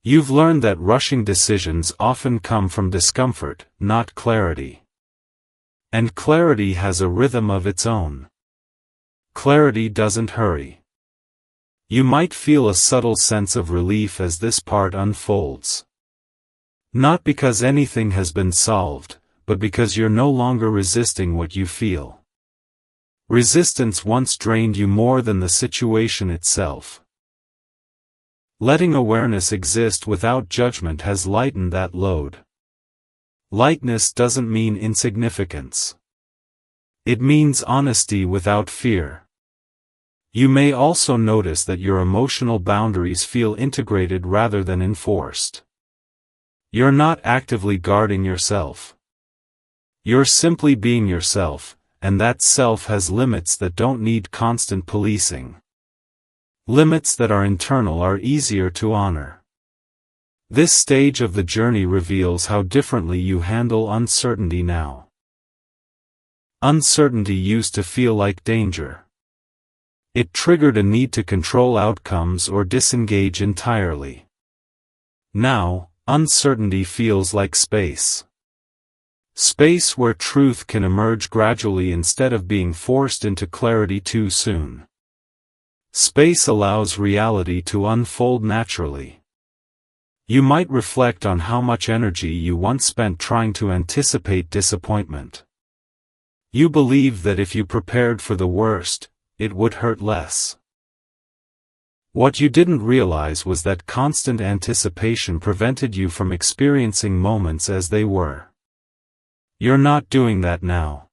You've learned that rushing decisions often come from discomfort, not clarity. And clarity has a rhythm of its own. Clarity doesn't hurry. You might feel a subtle sense of relief as this part unfolds. Not because anything has been solved, but because you're no longer resisting what you feel. Resistance once drained you more than the situation itself. Letting awareness exist without judgment has lightened that load. Lightness doesn't mean insignificance. It means honesty without fear. You may also notice that your emotional boundaries feel integrated rather than enforced. You're not actively guarding yourself. You're simply being yourself, and that self has limits that don't need constant policing. Limits that are internal are easier to honor. This stage of the journey reveals how differently you handle uncertainty now. Uncertainty used to feel like danger. It triggered a need to control outcomes or disengage entirely. Now, uncertainty feels like space. Space where truth can emerge gradually instead of being forced into clarity too soon. Space allows reality to unfold naturally. You might reflect on how much energy you once spent trying to anticipate disappointment. You believed that if you prepared for the worst, it would hurt less. What you didn't realize was that constant anticipation prevented you from experiencing moments as they were. You're not doing that now.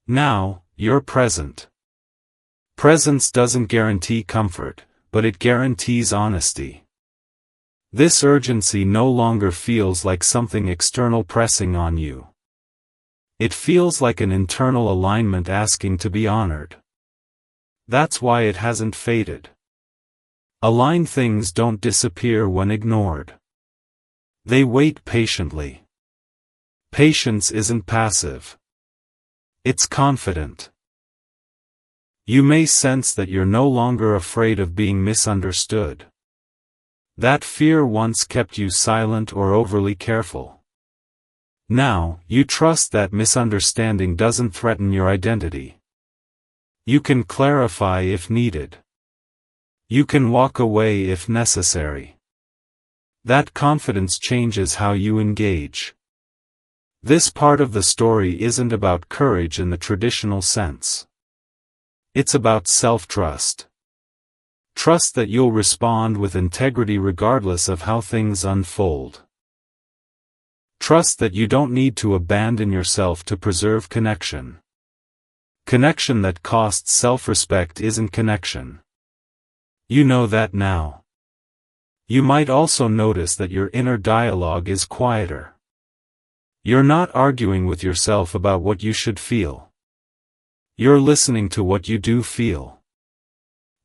Now, you're present. Presence doesn't guarantee comfort, but it guarantees honesty. This urgency no longer feels like something external pressing on you. It feels like an internal alignment asking to be honored. That's why it hasn't faded. Aligned things don't disappear when ignored. They wait patiently. Patience isn't passive. It's confident. You may sense that you're no longer afraid of being misunderstood. That fear once kept you silent or overly careful. Now, you trust that misunderstanding doesn't threaten your identity. You can clarify if needed. You can walk away if necessary. That confidence changes how you engage. This part of the story isn't about courage in the traditional sense. It's about self-trust. Trust that you'll respond with integrity regardless of how things unfold. Trust that you don't need to abandon yourself to preserve connection. Connection that costs self-respect isn't connection. You know that now. You might also notice that your inner dialogue is quieter. You're not arguing with yourself about what you should feel. You're listening to what you do feel.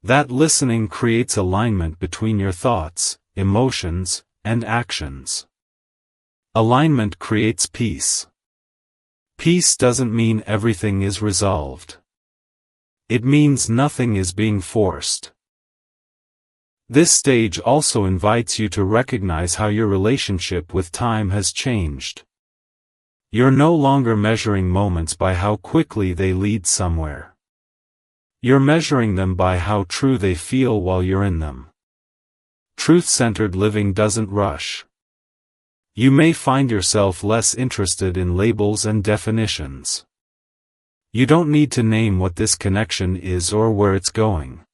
That listening creates alignment between your thoughts, emotions, and actions. Alignment creates peace. Peace doesn't mean everything is resolved. It means nothing is being forced. This stage also invites you to recognize how your relationship with time has changed. You're no longer measuring moments by how quickly they lead somewhere. You're measuring them by how true they feel while you're in them. Truth-centered living doesn't rush. You may find yourself less interested in labels and definitions. You don't need to name what this connection is or where it's going.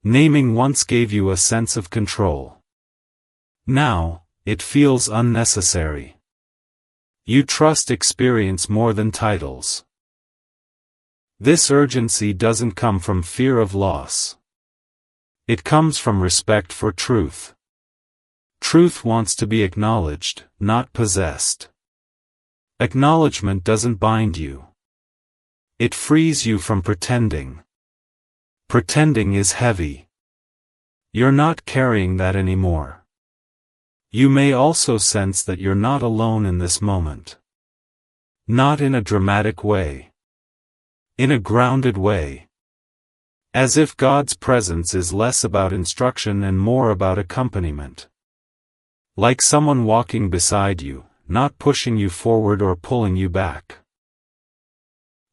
Naming once gave you a sense of control. Now, it feels unnecessary. You trust experience more than titles. This urgency doesn't come from fear of loss. It comes from respect for truth. Truth wants to be acknowledged, not possessed. Acknowledgement doesn't bind you. It frees you from pretending. Pretending is heavy. You're not carrying that anymore. You may also sense that you're not alone in this moment. Not in a dramatic way. In a grounded way. As if God's presence is less about instruction and more about accompaniment. Like someone walking beside you, not pushing you forward or pulling you back.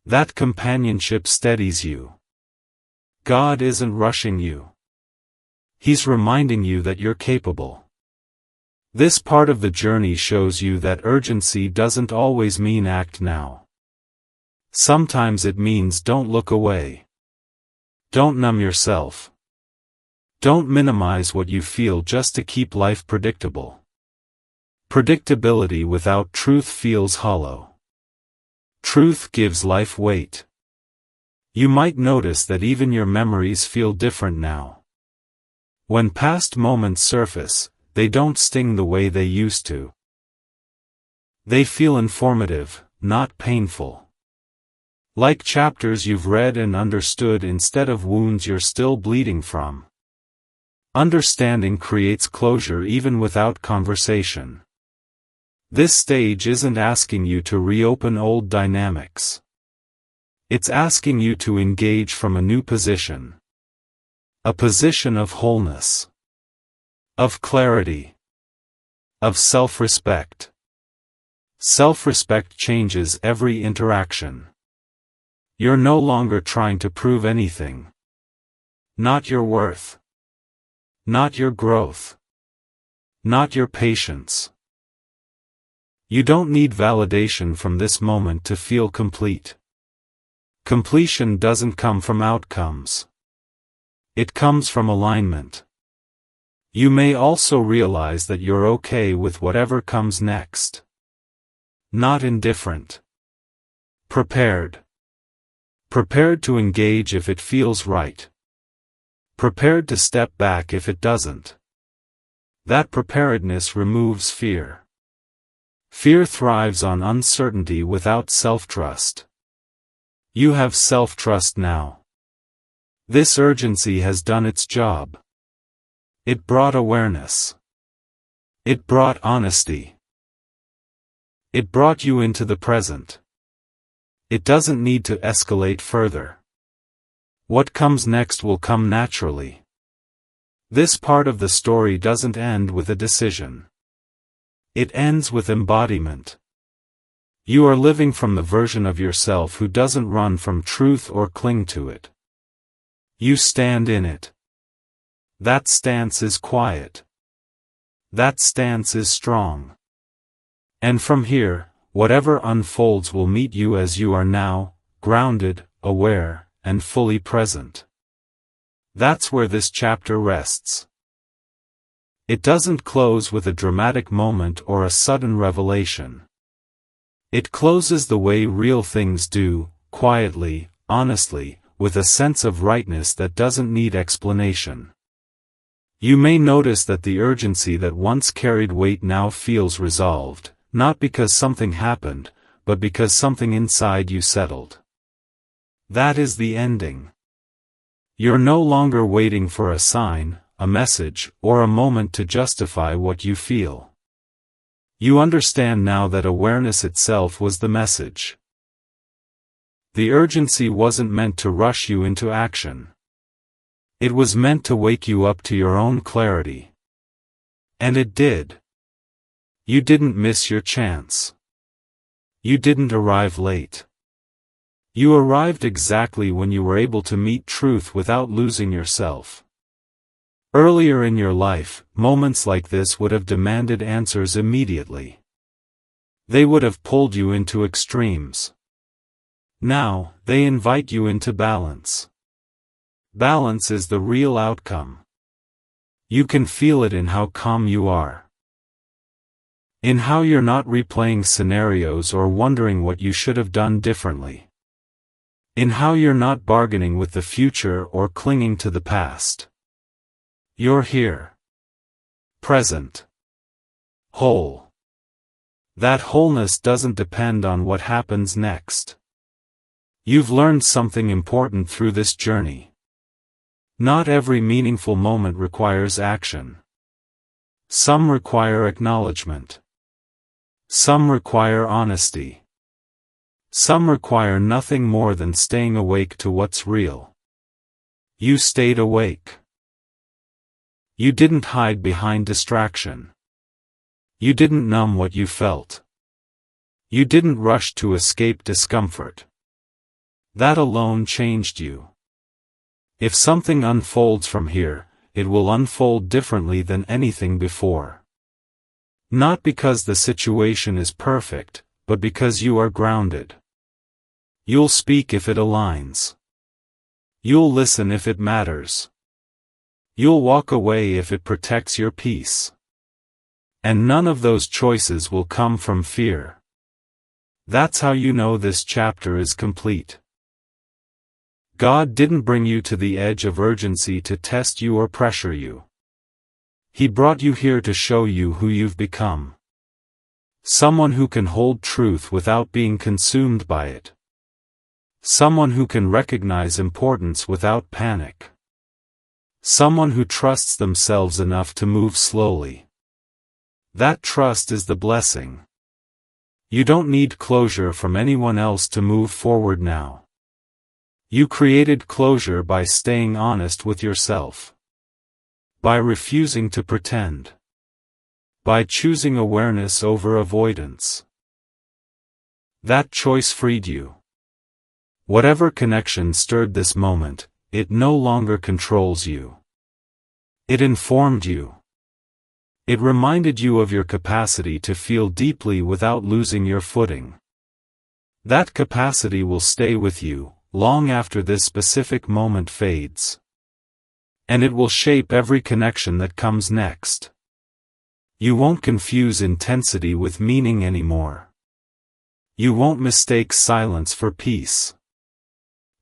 That companionship steadies you. God isn't rushing you. He's reminding you that you're capable. This part of the journey shows you that urgency doesn't always mean act now. Sometimes it means don't look away. Don't numb yourself. Don't minimize what you feel just to keep life predictable. Predictability without truth feels hollow. Truth gives life weight. You might notice that even your memories feel different now. When past moments surface, they don't sting the way they used to. They feel informative, not painful. Like chapters you've read and understood instead of wounds you're still bleeding from. Understanding creates closure even without conversation. This stage isn't asking you to reopen old dynamics. It's asking you to engage from a new position. A position of wholeness. Of clarity. Of self-respect. Self-respect changes every interaction. You're no longer trying to prove anything. Not your worth. Not your growth. Not your patience. You don't need validation from this moment to feel complete. Completion doesn't come from outcomes. It comes from alignment. You may also realize that you're okay with whatever comes next. Not indifferent. Prepared. Prepared to engage if it feels right. Prepared to step back if it doesn't. That preparedness removes fear. Fear thrives on uncertainty without self-trust. You have self-trust now. This urgency has done its job. It brought awareness. It brought honesty. It brought you into the present. It doesn't need to escalate further. What comes next will come naturally. This part of the story doesn't end with a decision. It ends with embodiment. You are living from the version of yourself who doesn't run from truth or cling to it. You stand in it. That stance is quiet. That stance is strong. And from here, whatever unfolds will meet you as you are now, grounded, aware, and fully present. That's where this chapter rests. It doesn't close with a dramatic moment or a sudden revelation. It closes the way real things do, quietly, honestly, with a sense of rightness that doesn't need explanation. You may notice that the urgency that once carried weight now feels resolved, not because something happened, but because something inside you settled. That is the ending. You're no longer waiting for a sign, a message, or a moment to justify what you feel. You understand now that awareness itself was the message. The urgency wasn't meant to rush you into action. It was meant to wake you up to your own clarity. And it did. You didn't miss your chance. You didn't arrive late. You arrived exactly when you were able to meet truth without losing yourself. Earlier in your life, moments like this would have demanded answers immediately. They would have pulled you into extremes. Now, they invite you into balance. Balance is the real outcome. You can feel it in how calm you are. In how you're not replaying scenarios or wondering what you should have done differently. In how you're not bargaining with the future or clinging to the past. You're here. Present. Whole. That wholeness doesn't depend on what happens next. You've learned something important through this journey. Not every meaningful moment requires action. Some require acknowledgement. Some require honesty. Some require nothing more than staying awake to what's real. You stayed awake. You didn't hide behind distraction. You didn't numb what you felt. You didn't rush to escape discomfort. That alone changed you. If something unfolds from here, it will unfold differently than anything before. Not because the situation is perfect, but because you are grounded. You'll speak if it aligns. You'll listen if it matters. You'll walk away if it protects your peace. And none of those choices will come from fear. That's how you know this chapter is complete. God didn't bring you to the edge of urgency to test you or pressure you. He brought you here to show you who you've become. Someone who can hold truth without being consumed by it. Someone who can recognize importance without panic. Someone who trusts themselves enough to move slowly. That trust is the blessing. You don't need closure from anyone else to move forward now. You created closure by staying honest with yourself. By refusing to pretend. By choosing awareness over avoidance. That choice freed you. Whatever connection stirred this moment, it no longer controls you. It informed you. It reminded you of your capacity to feel deeply without losing your footing. That capacity will stay with you, long after this specific moment fades. And it will shape every connection that comes next. You won't confuse intensity with meaning anymore. You won't mistake silence for peace.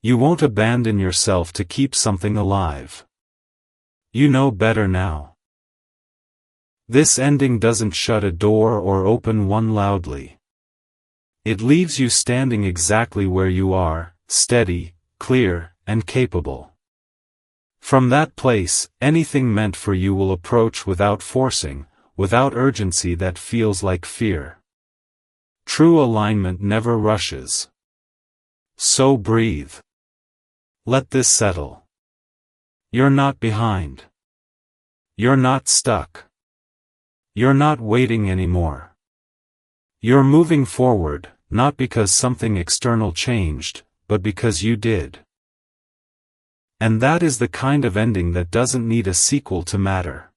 You won't abandon yourself to keep something alive. You know better now. This ending doesn't shut a door or open one loudly. It leaves you standing exactly where you are, steady, clear, and capable. From that place, anything meant for you will approach without forcing, without urgency that feels like fear. True alignment never rushes. So breathe. Let this settle. You're not behind. You're not stuck. You're not waiting anymore. You're moving forward, not because something external changed, but because you did. And that is the kind of ending that doesn't need a sequel to matter.